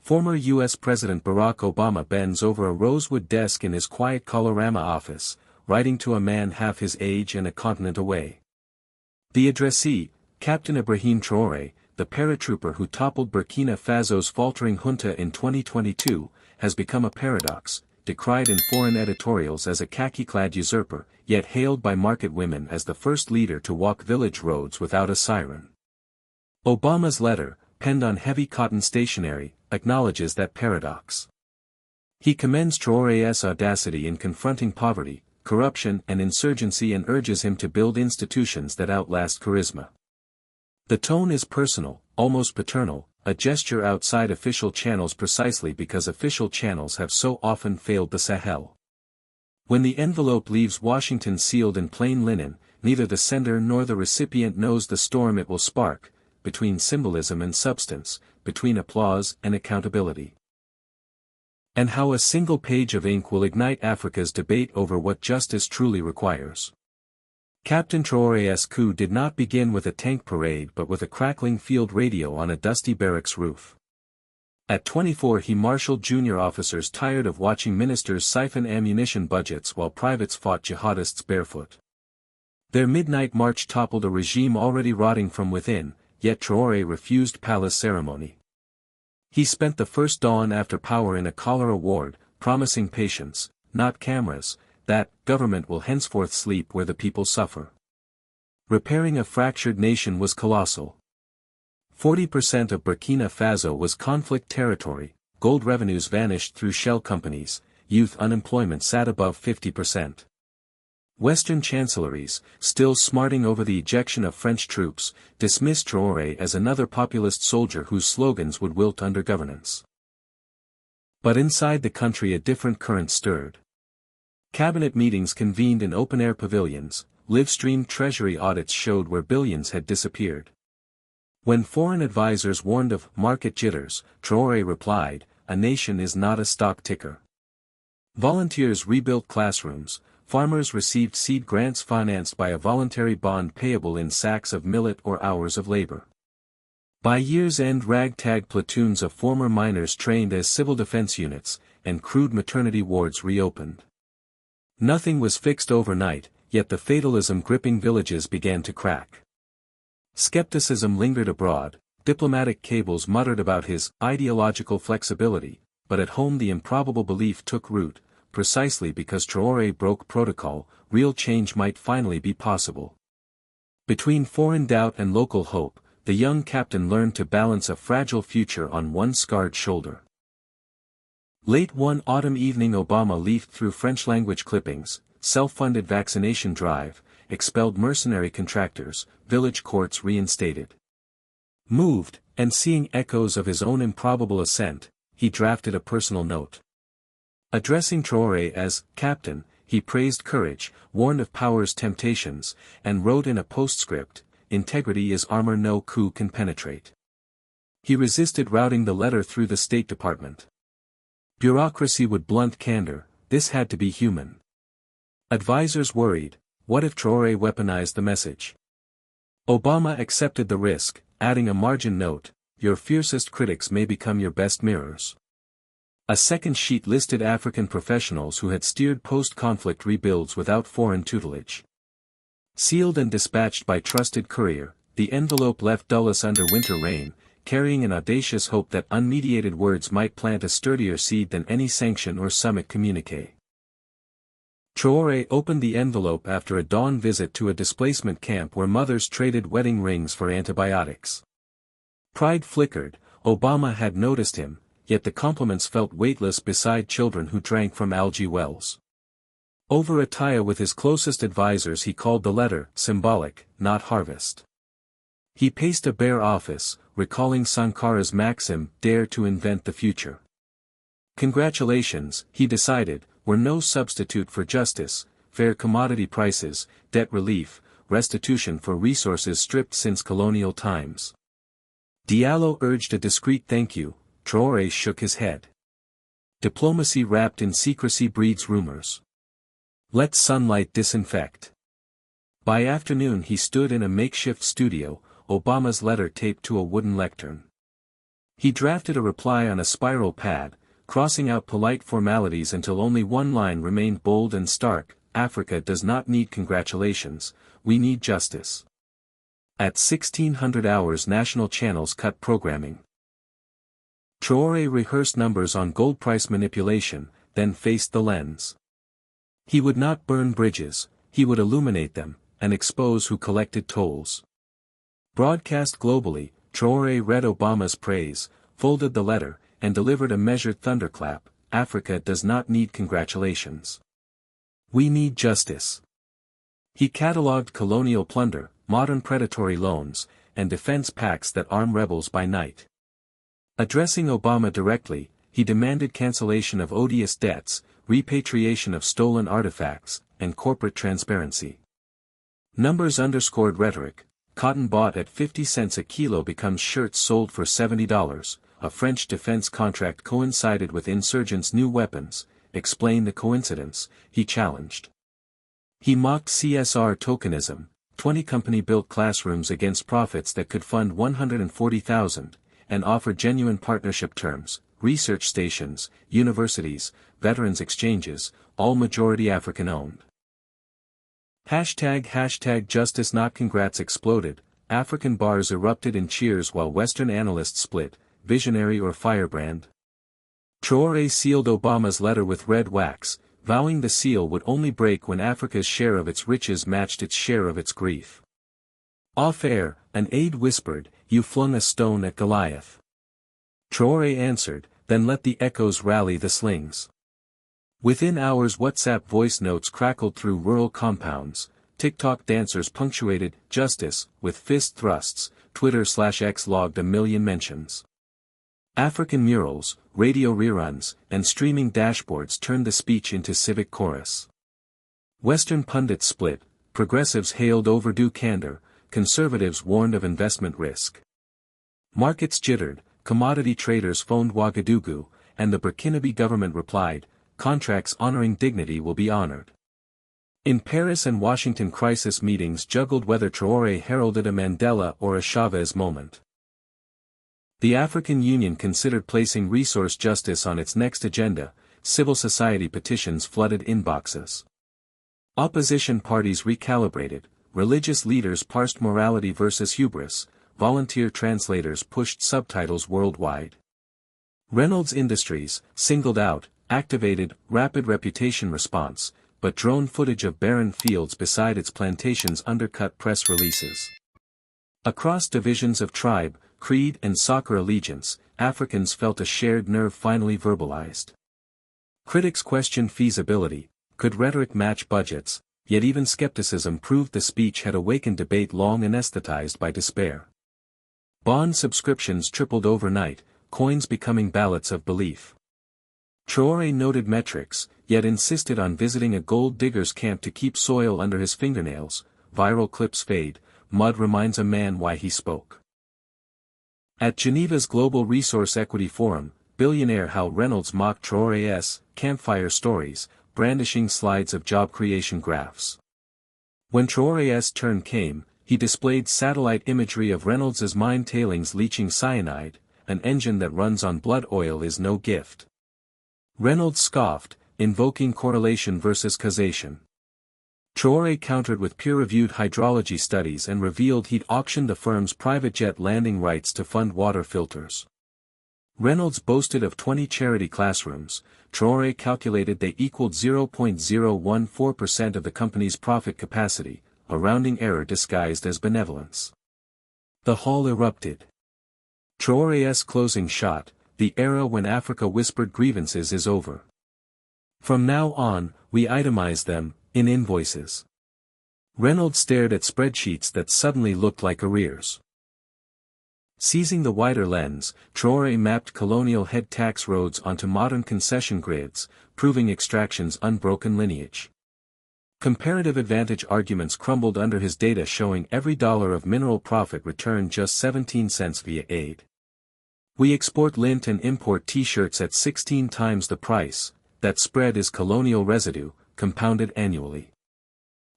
Former U.S. President Barack Obama bends over a rosewood desk in his quiet Colorama office, writing to a man half his age and a continent away. The addressee, Captain Ibrahim Traoré, the paratrooper who toppled Burkina Faso's faltering junta in 2022, has become a paradox, decried in foreign editorials as a khaki-clad usurper, yet hailed by market women as the first leader to walk village roads without a siren. Obama's letter, penned on heavy cotton stationery, acknowledges that paradox. He commends Traoré's audacity in confronting poverty, corruption and insurgency and urges him to build institutions that outlast charisma. The tone is personal, almost paternal, a gesture outside official channels precisely because official channels have so often failed the Sahel. When the envelope leaves Washington sealed in plain linen, neither the sender nor the recipient knows the storm it will spark, between symbolism and substance, between applause and accountability. And how a single page of ink will ignite Africa's debate over what justice truly requires. Captain Traoré's coup did not begin with a tank parade but with a crackling field radio on a dusty barracks roof. At 24 he marshaled junior officers tired of watching ministers siphon ammunition budgets while privates fought jihadists barefoot. Their midnight march toppled a regime already rotting from within, yet Traoré refused palace ceremony. He spent the first dawn after power in a cholera ward, promising patience, not cameras, that government will henceforth sleep where the people suffer. Repairing a fractured nation was colossal. 40% of Burkina Faso was conflict territory, gold revenues vanished through shell companies, youth unemployment sat above 50%. Western chancelleries, still smarting over the ejection of French troops, dismissed Traoré as another populist soldier whose slogans would wilt under governance. But inside the country a different current stirred. Cabinet meetings convened in open-air pavilions, live-streamed treasury audits showed where billions had disappeared. When foreign advisers warned of market jitters, Traoré replied, "A nation is not a stock ticker." Volunteers rebuilt classrooms, farmers received seed grants financed by a voluntary bond payable in sacks of millet or hours of labor. By year's end ragtag platoons of former miners trained as civil defense units, and crude maternity wards reopened. Nothing was fixed overnight, yet the fatalism gripping villages began to crack. Skepticism lingered abroad, diplomatic cables muttered about his ideological flexibility, but at home the improbable belief took root, precisely because Traoré broke protocol, real change might finally be possible. Between foreign doubt and local hope, the young captain learned to balance a fragile future on one scarred shoulder. Late one autumn evening Obama leafed through French-language clippings, self-funded vaccination drive, expelled mercenary contractors, village courts reinstated. Moved, and seeing echoes of his own improbable ascent, he drafted a personal note. Addressing Traoré as "Captain," he praised courage, warned of power's temptations, and wrote in a postscript, "Integrity is armor no coup can penetrate." He resisted routing the letter through the State Department. Bureaucracy would blunt candor, this had to be human. Advisors worried, what if Traoré weaponized the message? Obama accepted the risk, adding a margin note, "Your fiercest critics may become your best mirrors." A second sheet listed African professionals who had steered post-conflict rebuilds without foreign tutelage. Sealed and dispatched by trusted courier, the envelope left Dulles under winter rain, carrying an audacious hope that unmediated words might plant a sturdier seed than any sanction or summit communiqué. Traoré opened the envelope after a dawn visit to a displacement camp where mothers traded wedding rings for antibiotics. Pride flickered, Obama had noticed him, yet the compliments felt weightless beside children who drank from algae wells. Over a taya with his closest advisers he called the letter symbolic, not harvest. He paced a bare office, recalling Sankara's maxim, "Dare to invent the future." Congratulations, he decided, were no substitute for justice, fair commodity prices, debt relief, restitution for resources stripped since colonial times. Diallo urged a discreet thank you, Traoré shook his head. Diplomacy wrapped in secrecy breeds rumors. Let sunlight disinfect. By afternoon he stood in a makeshift studio, Obama's letter taped to a wooden lectern. He drafted a reply on a spiral pad, crossing out polite formalities until only one line remained bold and stark: Africa does not need congratulations, we need justice. At 1600 hours national channels cut programming. Traoré rehearsed numbers on gold price manipulation, then faced the lens. He would not burn bridges, he would illuminate them, and expose who collected tolls. Broadcast globally, Traoré read Obama's praise, folded the letter, and delivered a measured thunderclap: Africa does not need congratulations. We need justice. He catalogued colonial plunder, modern predatory loans, and defense pacts that arm rebels by night. Addressing Obama directly, he demanded cancellation of odious debts, repatriation of stolen artifacts, and corporate transparency. Numbers underscored rhetoric. Cotton bought at 50 cents a kilo becomes shirts sold for $70. A French defense contract coincided with insurgents' new weapons. Explain the coincidence, he challenged. He mocked CSR tokenism. 20 company-built classrooms against profits that could fund 140,000, and offer genuine partnership terms: research stations, universities, veterans exchanges, all majority African-owned. Hashtag justice not congrats exploded. African bars erupted in cheers while Western analysts split: visionary or firebrand? Traoré sealed Obama's letter with red wax, vowing the seal would only break when Africa's share of its riches matched its share of its grief. Off-air, an aide whispered, "You flung a stone at Goliath." Traoré answered, "Then let the echoes rally the slings." Within hours WhatsApp voice notes crackled through rural compounds, TikTok dancers punctuated "justice" with fist thrusts, Twitter/X logged 1 million mentions. African murals, radio reruns, and streaming dashboards turned the speech into civic chorus. Western pundits split, progressives hailed overdue candor, conservatives warned of investment risk. Markets jittered, commodity traders phoned Ouagadougou, and the Burkinabe government replied, "Contracts honoring dignity will be honored." In Paris and Washington crisis meetings juggled whether Traoré heralded a Mandela or a Chavez moment. The African Union considered placing resource justice on its next agenda. Civil society petitions flooded inboxes. Opposition parties recalibrated, religious leaders parsed morality versus hubris, volunteer translators pushed subtitles worldwide. Reynolds Industries, singled out, activated rapid reputation response, but drone footage of barren fields beside its plantations undercut press releases. Across divisions of tribe, creed and soccer allegiance, Africans felt a shared nerve finally verbalized. Critics questioned feasibility: could rhetoric match budgets? Yet even skepticism proved the speech had awakened debate long anesthetized by despair. Bond subscriptions tripled overnight, coins becoming ballots of belief. Traoré noted metrics, yet insisted on visiting a gold digger's camp to keep soil under his fingernails. Viral clips fade, mud reminds a man why he spoke. At Geneva's Global Resource Equity Forum, billionaire Hal Reynolds mocked Traoré's campfire stories, brandishing slides of job creation graphs. When Traoré's turn came, he displayed satellite imagery of Reynolds's mine tailings leaching cyanide. An engine that runs on blood oil is no gift. Reynolds scoffed, invoking correlation versus causation. Traoré countered with peer-reviewed hydrology studies and revealed he'd auctioned the firm's private jet landing rights to fund water filters. Reynolds boasted of 20 charity classrooms. Traoré calculated they equaled 0.014% of the company's profit capacity, a rounding error disguised as benevolence. The hall erupted. Traoré's closing shot: the era when Africa whispered grievances is over. From now on, we itemize them, in invoices. Reynolds stared at spreadsheets that suddenly looked like arrears. Seizing the wider lens, Traoré mapped colonial head tax roads onto modern concession grids, proving extraction's unbroken lineage. Comparative advantage arguments crumbled under his data, showing every dollar of mineral profit returned just 17 cents via aid. We export lint and import t-shirts at 16 times the price. That spread is colonial residue, compounded annually.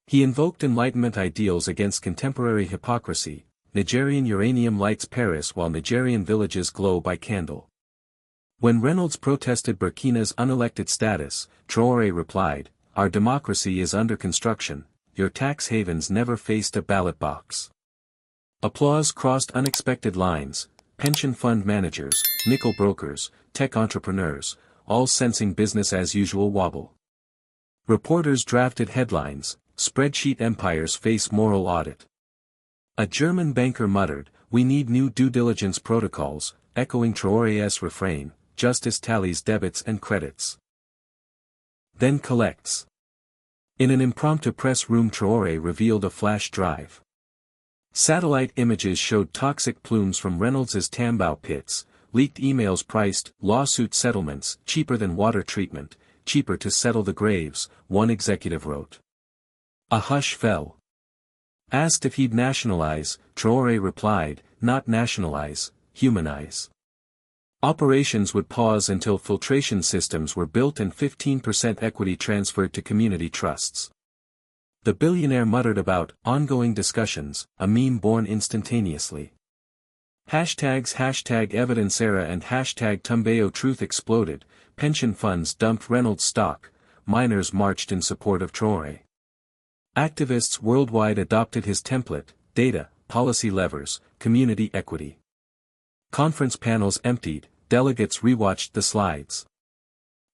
He invoked Enlightenment ideals against contemporary hypocrisy. Nigerian uranium lights Paris while Nigerian villages glow by candle. When Reynolds protested Burkina's unelected status, Traoré replied, "Our democracy is under construction, your tax havens never faced a ballot box." Applause crossed unexpected lines, pension fund managers, nickel brokers, tech entrepreneurs, all sensing business as usual wobble. Reporters drafted headlines, spreadsheet empires face moral audit. A German banker muttered, "We need new due diligence protocols," echoing Traoré's refrain, "Justice tallies debits and credits, then collects." In an impromptu press room Traoré revealed a flash drive. Satellite images showed toxic plumes from Reynolds's Tambao pits, leaked emails priced lawsuit settlements cheaper than water treatment, cheaper to settle the graves, one executive wrote. A hush fell. Asked if he'd nationalize, Traoré replied, "Not nationalize, humanize." Operations would pause until filtration systems were built and 15% equity transferred to community trusts. The billionaire muttered about ongoing discussions, a meme born instantaneously. Hashtags #evidencera and #Tumbeo truth exploded, pension funds dumped Reynolds stock, miners marched in support of Traoré. Activists worldwide adopted his template, data, policy levers, community equity. Conference panels emptied, delegates rewatched the slides.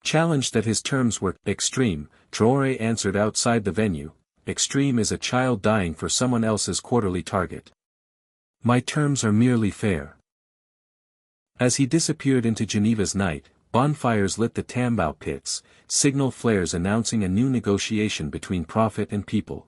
Challenged that his terms were extreme, Traoré answered outside the venue, "Extreme is a child dying for someone else's quarterly target. My terms are merely fair." As he disappeared into Geneva's night, bonfires lit the Tambao pits, signal flares announcing a new negotiation between profit and people.